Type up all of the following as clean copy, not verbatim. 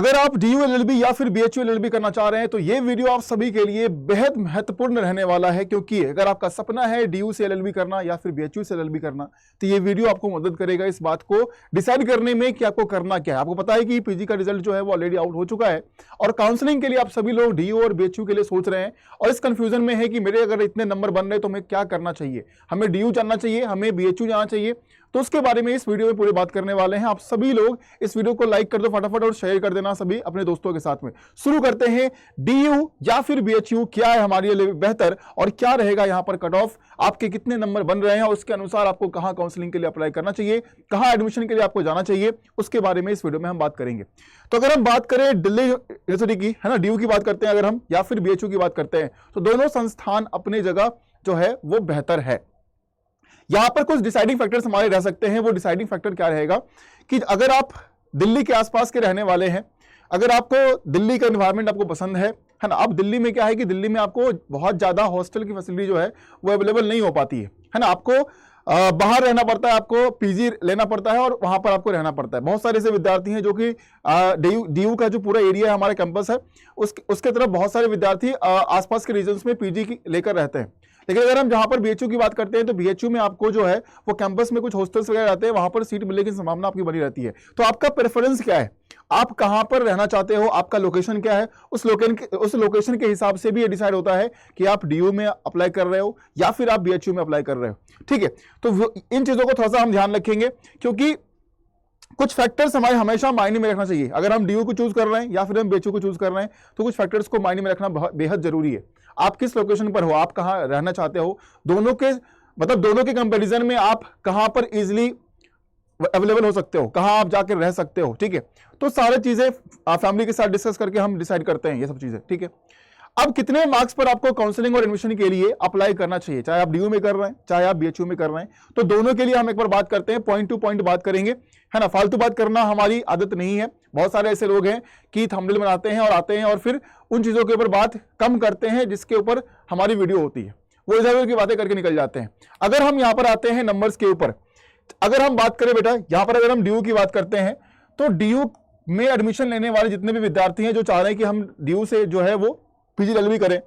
अगर आप DU LLB या फिर BHU LLB करना चाह रहे हैं तो ये वीडियो आप सभी के लिए बेहद महत्वपूर्ण रहने वाला है, क्योंकि अगर आपका सपना है DU से LLB करना या फिर BHU से LLB करना तो ये वीडियो आपको मदद करेगा इस बात को डिसाइड करने में कि आपको करना क्या है। आपको पता है कि PG का रिजल्ट जो है वो ऑलरेडी आउट हो चुका है और काउंसलिंग के लिए आप सभी लोग DU और BHU के लिए सोच रहे हैं और इस कंफ्यूजन में है कि मेरे अगर इतने नंबर बन रहे तो हमें क्या करना चाहिए, हमें DU जानना चाहिए, हमें BHU जाना चाहिए। तो उसके बारे में इस वीडियो में पूरी बात करने वाले हैं। आप सभी लोग इस वीडियो को लाइक कर दो फटाफट और शेयर कर देना सभी अपने दोस्तों के साथ में। शुरू करते हैं, DU या फिर BHU क्या है हमारे लिए बेहतर और क्या रहेगा यहाँ पर कट ऑफ, आपके कितने नंबर बन रहे हैं और उसके अनुसार आपको कहाँ काउंसलिंग के लिए अप्लाई करना चाहिए, कहाँ एडमिशन के लिए आपको जाना चाहिए, उसके बारे में इस वीडियो में हम बात करेंगे। तो अगर हम बात करें दिल्ली यूनिवर्सिटी की, है ना, DU की बात करते हैं अगर हम, या फिर BHU की बात करते हैं, तो दोनों संस्थान अपनी जगह जो है वो बेहतर है। यहां पर कुछ डिसाइडिंग फैक्टर्स हमारे रह सकते हैं। वो डिसाइडिंग फैक्टर क्या रहेगा कि अगर आप दिल्ली के आसपास के रहने वाले हैं, अगर आपको दिल्ली का एनवायरनमेंट आपको पसंद है ना। अब दिल्ली में क्या है कि दिल्ली में आपको बहुत ज्यादा हॉस्टल की फैसिलिटी जो है वो अवेलेबल नहीं हो पाती है ना। आपको बाहर रहना पड़ता है, आपको PG लेना पड़ता है और वहां पर आपको रहना पड़ता है। बहुत सारे ऐसे विद्यार्थी हैं जो कि DU का जो पूरा एरिया है, हमारे कैंपस है, उसके तरफ बहुत सारे विद्यार्थी आसपास के रीजन्स में PG लेकर रहते हैं। लेकिन अगर हम जहां पर BHU की बात करते हैं तो BHU में आपको जो है वो कैंपस में कुछ हॉस्टल्स वगैरह रहते हैं, वहां पर सीट मिलने की संभावना आपकी बनी रहती है। तो आपका प्रेफरेंस क्या है, आप कहां पर रहना चाहते हो, आपका लोकेशन क्या है, उस लोकेशन के हिसाब से भी ये डिसाइड होता है कि आप DU में अप्लाई कर रहे हो या फिर आप BHU में अप्लाई कर रहे हो। ठीक है, तो इन चीजों को थोड़ा सा हम ध्यान रखेंगे क्योंकि कुछ फैक्टर्स हमारे हमेशा मायने में रखना चाहिए। अगर हम DU को चूज कर रहे हैं या फिर हम BHU को चूज कर रहे हैं तो कुछ फैक्टर्स को मायने में रखना बेहद जरूरी है। आप किस लोकेशन पर हो, आप कहां रहना चाहते हो, दोनों के कंपैरिजन में आप कहां पर इजीली अवेलेबल हो सकते हो, कहां आप जाकर रह सकते हो। ठीक है, तो सारी चीजें फैमिली के साथ डिस्कस करके हम डिसाइड करते हैं ये सब चीजें। ठीक है, अब कितने मार्क्स पर आपको काउंसलिंग और एडमिशन के लिए अप्लाई करना चाहिए, चाहे आप DU में कर रहे हैं चाहे आप BHU में कर रहे हैं, तो दोनों के लिए हम एक बार बात करते हैं, पॉइंट टू पॉइंट बात करेंगे, है ना। फालतू बात करना हमारी आदत नहीं है। बहुत सारे ऐसे लोग हैं कि थंबनेल बनाते हैं और आते हैं और फिर उन चीजों के ऊपर बात कम करते हैं जिसके ऊपर हमारी वीडियो होती है, वो इधर की बातें करके निकल जाते हैं। अगर हम यहाँ पर आते हैं नंबर्स के ऊपर, अगर हम बात करें बेटा यहाँ पर, अगर हम DU की बात करते हैं तो DU में एडमिशन लेने वाले जितने भी विद्यार्थी हैं जो चाह रहे हैं कि हम DU से जो है वो PG LLB करें,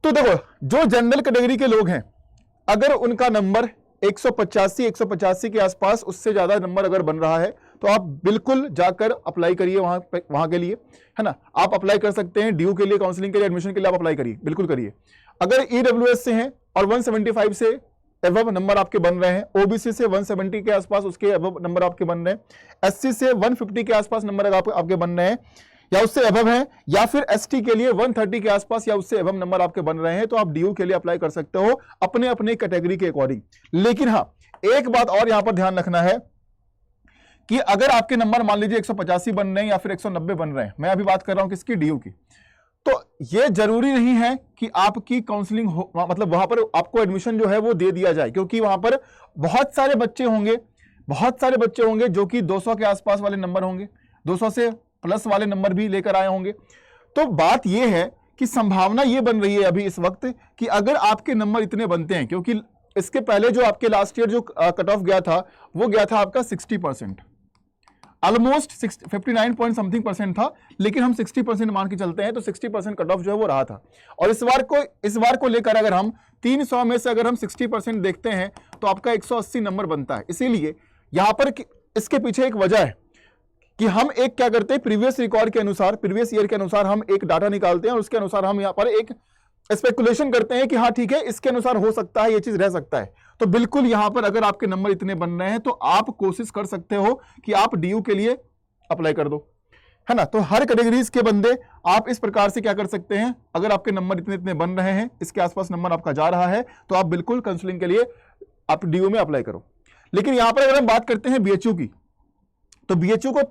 तो देखो जो जनरल कैटेगरी के लोग हैं, अगर उनका नंबर 185 के आसपास, उससे ज्यादा नंबर अगर बन रहा है तो आप बिल्कुल जाकर अप्लाई करिए वहां के लिए, है ना। आप अप्लाई कर सकते हैं DU के लिए, काउंसलिंग के लिए, एडमिशन के लिए आप अप्लाई करिए, बिल्कुल करिए। अगर EWS से हैं और 175 से एबव नंबर आपके बन रहे हैं, OBC से 170 के आसपास उसके एबव नंबर आपके बन रहे हैं, SC से 150 के आसपास नंबर आपके बन रहे हैं या उससे एबव है, या फिर ST के लिए 130 के आसपास या उससे एबव नंबर आपके बन रहे हैं, तो आप DU के लिए अप्लाई कर सकते हो अपने अपने कैटेगरी के अकॉर्डिंग। लेकिन हाँ, एक बात और यहां पर ध्यान रखना है कि अगर आपके नंबर मान लीजिए 185 बन रहे हैं या फिर 190 बन रहे हैं, मैं अभी बात कर रहा हूं किसकी, DU की, तो यह जरूरी नहीं है कि आपकी काउंसलिंग हो, मतलब वहां पर आपको एडमिशन जो है वो दे दिया जाए, क्योंकि वहां पर बहुत सारे बच्चे होंगे जो कि 200 के आसपास वाले नंबर होंगे, 200 से प्लस वाले नंबर भी लेकर आए होंगे। तो बात यह है कि संभावना यह बन रही है अभी इस वक्त कि अगर आपके नंबर इतने बनते हैं, क्योंकि इसके पहले जो आपके लास्ट ईयर जो कट ऑफ गया था वो गया था आपका 60%, ऑलमोस्ट 59 पॉइंट समथिंग % था, लेकिन हम 60% मान के चलते हैं तो 60% कट ऑफ जो है वो रहा था। और इस बार को लेकर अगर हम 300 में से अगर हम 60% देखते हैं तो आपका 180 नंबर बनता है। इसीलिए यहां पर इसके पीछे एक वजह है कि हम एक क्या करते हैं, प्रीवियस ईयर के अनुसार हम एक डाटा निकालते हैं और उसके अनुसार हम यहाँ पर एक स्पेकुलेशन करते हैं कि हाँ ठीक है, इसके अनुसार हो सकता है, ये चीज रह सकता है। तो बिल्कुल यहां पर अगर आपके नंबर इतने बन रहे हैं तो आप कोशिश कर सकते हो कि आप DU के लिए अप्लाई कर दो, है ना। तो हर कैटेगरीज के बंदे आप इस प्रकार से क्या कर सकते हैं, अगर आपके नंबर इतने बन रहे हैं, इसके आसपास नंबर आपका जा रहा है, तो आप बिल्कुल काउंसलिंग के लिए आप DU में अप्लाई करो। लेकिन यहां पर अगर हम बात करते हैं BHU की, तो BHU को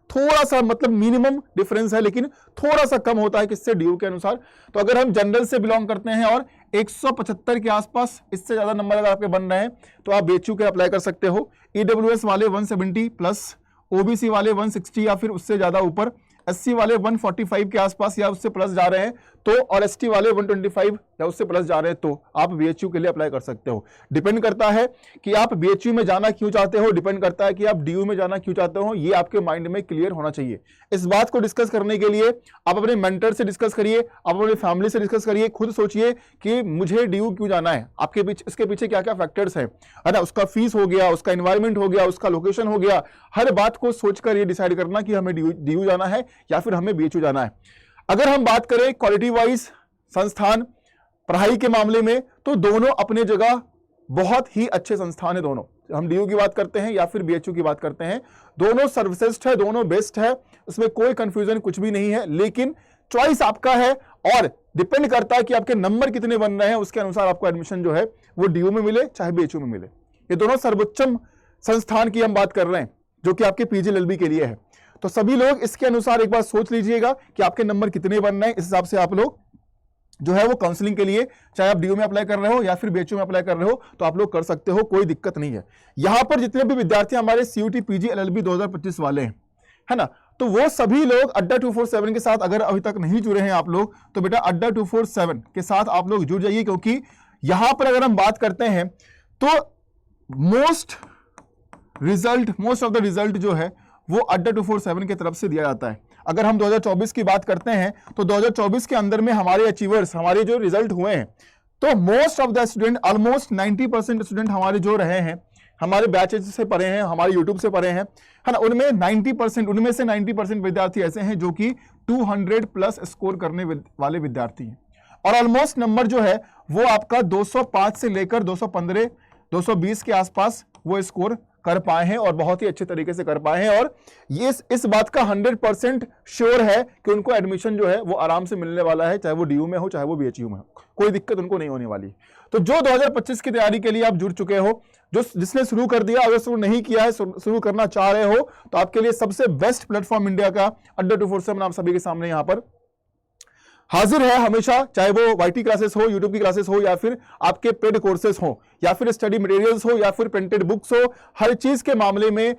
थोड़ा सा मतलब मिनिमम डिफरेंस है, लेकिन थोड़ा सा कम होता है किससे, DU के अनुसार। तो अगर हम जनरल से बिलोंग करते हैं और 175 के आसपास, इससे ज्यादा नंबर अगर आपके बन रहे हैं तो आप BHU के अप्लाई कर सकते हो। EWS वाले 170 प्लस, OBC वाले 160 या फिर उससे ज्यादा ऊपर, SC वाले 145 के आसपास या उससे प्लस जा रहे हैं तो, और ST वाले 125 या उससे प्लस जा रहे हैं तो आप बीएचयू के लिए अप्लाई कर सकते हो। डिपेंड करता है कि आप बीएचयू में जाना क्यों चाहते हो, डिपेंड करता है कि आप डीयू में जाना क्यों चाहते हो। ये आपके माइंड में क्लियर होना चाहिए। इस बात को डिस्कस करने के लिए आप अपने मेंटर से डिस्कस करिए, आप अपनी फैमिली से डिस्कस करिए, खुद सोचिए कि मुझे डीयू क्यों जाना है, आपके पीछे इसके पीछे क्या क्या फैक्टर्स हैं, है ना। उसका फीस हो गया, उसका एनवायरमेंट हो गया, उसका लोकेशन हो गया, हर बात को सोचकर ये डिसाइड करना कि हमें डीयू जाना है या फिर हमें बीएचयू जाना है। अगर हम बात करें क्वालिटी वाइज संस्थान पढ़ाई के मामले में, तो दोनों अपने जगह बहुत ही अच्छे संस्थान है। दोनों, हम डीयू की बात करते हैं या फिर बीएचयू की बात करते हैं, दोनों सर्वश्रेष्ठ है, दोनों बेस्ट है, इसमें कोई कंफ्यूजन कुछ भी नहीं है। लेकिन चॉइस आपका है और डिपेंड करता है कि आपके नंबर कितने बन रहे हैं, उसके अनुसार आपको एडमिशन जो है वो डीयू में मिले चाहे बीएचयू में मिले। ये दोनों सर्वोच्चम संस्थान की हम बात कर रहे हैं जो कि आपके पीजी एलएलबी के लिए है। तो सभी लोग इसके अनुसार एक बार सोच लीजिएगा कि आपके नंबर कितने बन रहे हैं, इस हिसाब से आप लोग जो है वो काउंसलिंग के लिए, चाहे आप डीयू में अप्लाई कर रहे हो या फिर बीएचयू में अप्लाई कर रहे हो, तो आप लोग कर सकते हो, कोई दिक्कत नहीं है। यहां पर जितने भी विद्यार्थी हमारे सीयूटी पीजी एलएलबी 2025 वाले हैं, है ना, तो वो सभी लोग अड्डा 247 के साथ अगर अभी तक नहीं जुड़े हैं आप लोग, तो बेटा अड्डा 247 के साथ आप लोग जुड़ जाइए, क्योंकि यहां पर अगर हम बात करते हैं तो मोस्ट ऑफ द रिजल्ट जो है वो अड्डा 247 की तरफ से दिया जाता है। अगर हम 2024 की बात करते हैं तो 2024 के अंदर में हमारे अचीवर्स, हमारे जो रिजल्ट हुए हैं, तो most of the student, almost 90% student हमारे जो रहे हैं, हमारे बैचेज से पढ़े हैं, हमारे यूट्यूब से पढ़े हैं, है ना, उनमें 90% विद्यार्थी ऐसे हैं जो कि 200 प्लस स्कोर करने वाले विद्यार्थी हैं। और ऑलमोस्ट नंबर जो है वो आपका 205 से लेकर 215 220 के आसपास वो स्कोर कर पाए हैं और बहुत ही अच्छे तरीके से कर पाए हैं। और ये इस बात का 100% श्योर है कि उनको एडमिशन जो है वो आराम से मिलने वाला है, चाहे वो डीयू में हो चाहे वो बीएचयू में हो, कोई दिक्कत उनको नहीं होने वाली। तो जो 2025 की तैयारी के लिए आप जुड़ चुके हो, जिसने शुरू कर दिया, अगर शुरू नहीं किया है, शुरू करना चाह रहे हो, तो आपके लिए सबसे बेस्ट प्लेटफॉर्म इंडिया का अड्डा 247 आप सभी के सामने यहां पर हाजिर है हमेशा, चाहे वो वाईटी क्लासेस हो, यूट्यूब की क्लासेस हो, या फिर आपके पेड कोर्सेस हो, या फिर स्टडी मटेरियल्स हो, या फिर प्रिंटेड बुक्स हो, हर चीज के मामले में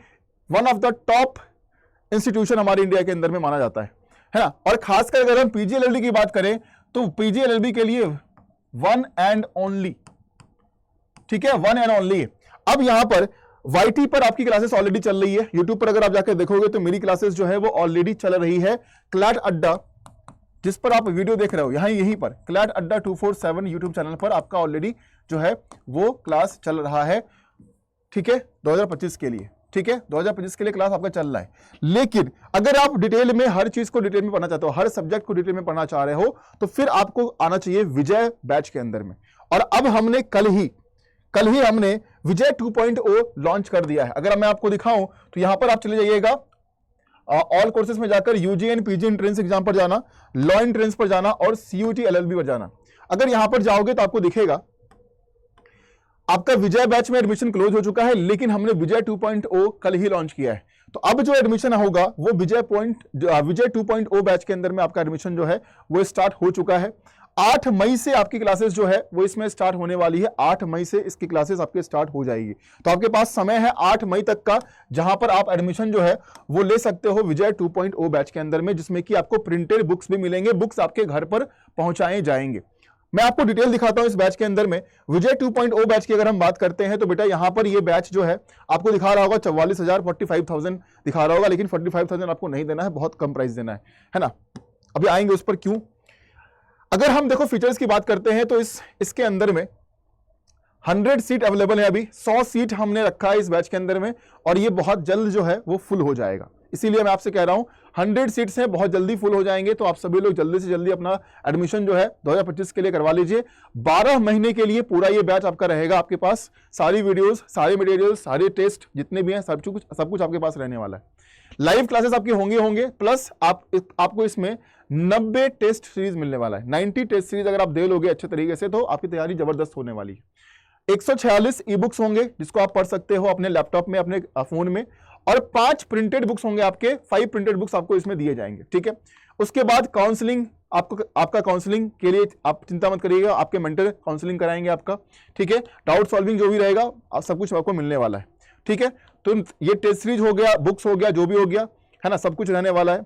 one of the top institution हमारे इंडिया के अंदर में माना जाता है ना। और खासकर अगर हम पीजी एलएलबी की बात करें तो पीजी एलएलबी के लिए वन एंड ओनली, ठीक है, वन एंड ओनली। अब यहां पर वाईटी पर आपकी क्लासेस ऑलरेडी चल रही है, यूट्यूब पर अगर आप जाकर देखोगे तो मेरी क्लासेस जो है वो ऑलरेडी चल रही है। क्लैट अड्डा जिस पर आप वीडियो देख रहे हो, यहीं पर क्लैट अड्डा 247 यूट्यूब चैनल पर आपका ऑलरेडी जो है वो क्लास चल रहा है, ठीक है, 2025 के लिए, ठीक है, 2025 के लिए क्लास आपका चल रहा है। लेकिन अगर आप डिटेल में हर चीज को डिटेल में पढ़ना चाहते हो, हर सब्जेक्ट को डिटेल में पढ़ना चाह रहे हो, तो फिर आपको आना चाहिए विजय बैच के अंदर में। और अब हमने कल ही हमने विजय 2.0 लॉन्च कर दिया है। अगर मैं आपको दिखाऊं तो यहां पर आप चले जाइएगा ऑल कोर्सेज में जाकर यूजीएन पीजी एंट्रेंस एग्जाम पर जाना, लॉ एंट्रेंस पर जाना और सीयूटी एलएलबी पर जाना। अगर यहां पर जाओगे तो आपको दिखेगा आपका विजय बैच में एडमिशन क्लोज हो चुका है, लेकिन हमने विजय 2.0 कल ही लॉन्च किया है। तो अब जो एडमिशन होगा वो विजय 2.0 बैच के अंदर में आपका एडमिशन जो है वो स्टार्ट हो चुका है। 8 मई से आपकी क्लासेस जो है वो इसमें स्टार्ट होने वाली है। 8 मई से इसकी क्लासेस आपके स्टार्ट हो जाएगी। तो आपके पास समय है 8 मई तक का, जहां पर आप एडमिशन जो है वो ले सकते हो विजय 2.0 बैच के अंदर में, जिसमें कि आपको प्रिंटेड बुक्स भी मिलेंगे, बुक्स आपके घर पर पहुंचाए जाएंगे। मैं आपको डिटेल दिखाता हूं इस बैच के अंदर में। विजय 2.0 बैच की अगर हम बात करते हैं तो बेटा यहां पर ये बैच जो है आपको दिखा रहा होगा 44,000 45,000 दिखा रहा होगा, लेकिन 45,000 आपको नहीं देना है, बहुत कम प्राइस देना है ना। अभी आएंगे उस पर क्यों। अगर हम देखो फीचर्स की बात करते हैं तो इसके अंदर में 100 सीट अवेलेबल है, अभी 100 सीट हमने रखा है इस बैच के अंदर में, और ये बहुत जल्द जो है वो फुल हो जाएगा। इसीलिए मैं आपसे कह रहा हूं 100 सीट्स हैं, बहुत जल्दी फुल हो जाएंगे। तो आप सभी लोग जल्दी से जल्दी अपना एडमिशन जो है 2025 के लिए करवा लीजिए। 12 महीने के लिए पूरा ये बैच आपका रहेगा। आपके पास सारी वीडियोस, सारे मटेरियल्स, सारे टेस्ट जितने भी हैं सब कुछ आपके पास रहने वाला है। लाइव क्लासेस आपके होंगे प्लस आपको इसमें 90 टेस्ट सीरीज मिलने वाला है। 90 टेस्ट सीरीज अगर आप दे लोगे अच्छे तरीके से तो आपकी तैयारी जबरदस्त होने वाली है। 146 ई बुक्स होंगे जिसको आप पढ़ सकते हो अपने लैपटॉप में, अपने फोन में, और 5 प्रिंटेड बुक्स होंगे आपके, 5 प्रिंटेड बुक्स आपको इसमें दिए जाएंगे, ठीक है। उसके बाद काउंसलिंग, आपका काउंसलिंग के लिए आप चिंता मत करिएगा, आपके मेंटर काउंसलिंग कराएंगे आपका, ठीक है। डाउट सॉल्विंग जो भी रहेगा सब कुछ आपको मिलने वाला है, ठीक है। तो ये टेस्ट सीरीज हो गया, बुक्स हो गया, जो भी हो गया है ना, सब कुछ रहने वाला है।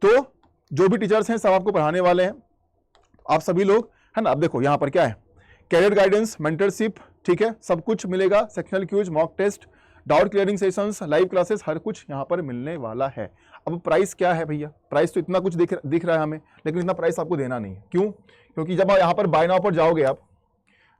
तो जो भी टीचर्स हैं सब आपको पढ़ाने वाले हैं। आप सभी लोग है ना। अब देखो यहाँ पर क्या है, कैरियर गाइडेंस, मेंटरशिप, ठीक है, सब कुछ मिलेगा, sectional quizzes, mock test, doubt clearing sessions, live classes, हर कुछ यहाँ पर मिलने वाला है। अब प्राइस क्या है भैया, प्राइस तो इतना कुछ दिख रहा है हमें, लेकिन इतना प्राइस आपको देना नहीं है। क्यों? क्योंकि जब आप यहाँ पर बाय नाउ पर जाओगे,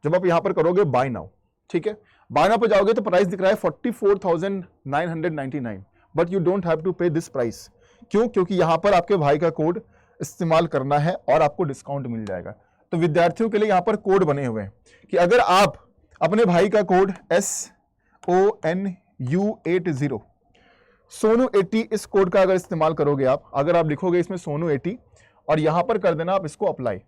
जब आप यहाँ पर करोगे बाय नाउ, ठीक है, बाय नाउ पर जाओगे तो प्राइस दिख रहा है 44,999, but you don't have to pay this price. क्यों? क्योंकि यहाँ पर आपके भाई का कोड इस्तेमाल करना है और आपको डिस्काउंट मिल जाएगा। तो विद्यार्थियों के लिए यहाँ पर कोड बने हुए हैं कि अगर आप अपने भाई का कोड SONU80 सोनू 80 इस कोड का अगर इस्तेमाल करोगे आप, अगर आप लिखोगे इसमें सोनू 80 और यहां पर कर देना आप इसको अप्लाई,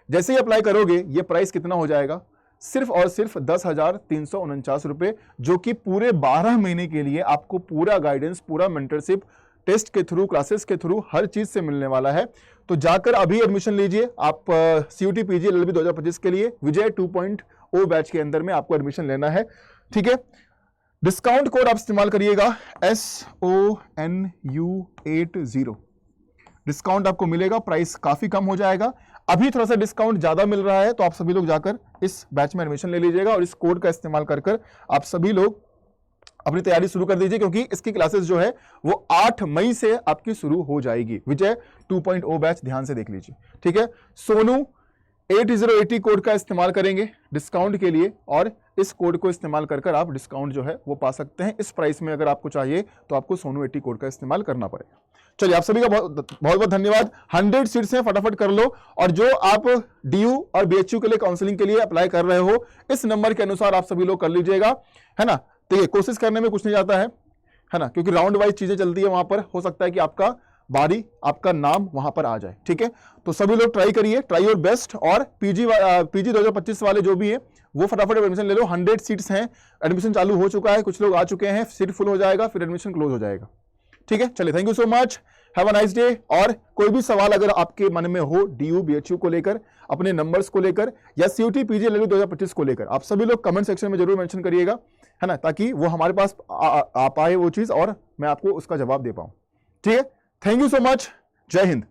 जैसे ही अप्लाई करोगे ये प्राइस कितना हो जाएगा, सिर्फ और सिर्फ 10,349 रुपए, जो कि पूरे 12 महीने के लिए आपको पूरा गाइडेंस, पूरा मेंटरशिप, टेस्ट के थ्रू, क्लासेस के थ्रू, हर चीज से मिलने वाला है। तो जाकर अभी एडमिशन लीजिए आप CUT PG LLB 2025 के लिए विजय 2.0 बैच के अंदर में आपको एडमिशन लेना है, ठीक है। डिस्काउंट कोड आप इस्तेमाल करिएगा SONU80, डिस्काउंट आपको मिलेगा, प्राइस काफी कम हो जाएगा। अभी थोड़ा सा डिस्काउंट ज्यादा मिल रहा है, तो आप सभी लोग जाकर इस बैच में एडमिशन ले लीजिएगा और इस कोड का इस्तेमाल कर आप सभी लोग अपनी तैयारी शुरू कर दीजिए, क्योंकि इसकी क्लासेस जो है वो 8 मई से आपकी शुरू हो जाएगी। विजय 2.0 बैच ध्यान से देख लीजिए, ठीक है। सोनू 8080 कोड का इस्तेमाल करेंगे डिस्काउंट के लिए, और इस कोड को इस्तेमाल कर आप डिस्काउंट जो है वो पा सकते हैं। इस प्राइस में अगर आपको चाहिए तो आपको सोनू 80 कोड का इस्तेमाल करना पड़ेगा। चलिए, आप सभी का बहुत बहुत धन्यवाद। 100 सीट्स हैं, फटाफट कर लो। और जो आप DU और BHU के लिए काउंसलिंग के लिए अप्लाई कर रहे हो, इस नंबर के अनुसार आप सभी लोग कर लीजिएगा, है ना। तो ये कोशिश करने में कुछ नहीं जाता है ना, क्योंकि राउंड वाइज चीजें चलती है, वहां पर हो सकता है कि आपका बारी, आपका नाम वहां पर आ जाए, ठीक है। तो सभी लोग ट्राई करिए, ट्राई योर बेस्ट। और PG 2025 वाले जो भी है वो फटाफट एडमिशन ले लो। 100 सीट्स हैं, एडमिशन चालू हो चुका है, कुछ लोग आ चुके हैं, सीट फुल हो जाएगा, फिर एडमिशन क्लोज हो जाएगा, ठीक है। चलिए, thank you so much, have a nice day. और कोई भी सवाल अगर आपके मन में हो DU BHU को लेकर, अपने नंबर्स को लेकर, या CUT PG LLB 2025 को लेकर, आप सभी लोग कमेंट सेक्शन में जरूर मेंशन करिएगा, है ना, ताकि वो हमारे पास आ पाए वो चीज और मैं आपको उसका जवाब दे पाऊं, ठीक है। थैंक यू सो मच, जय हिंद।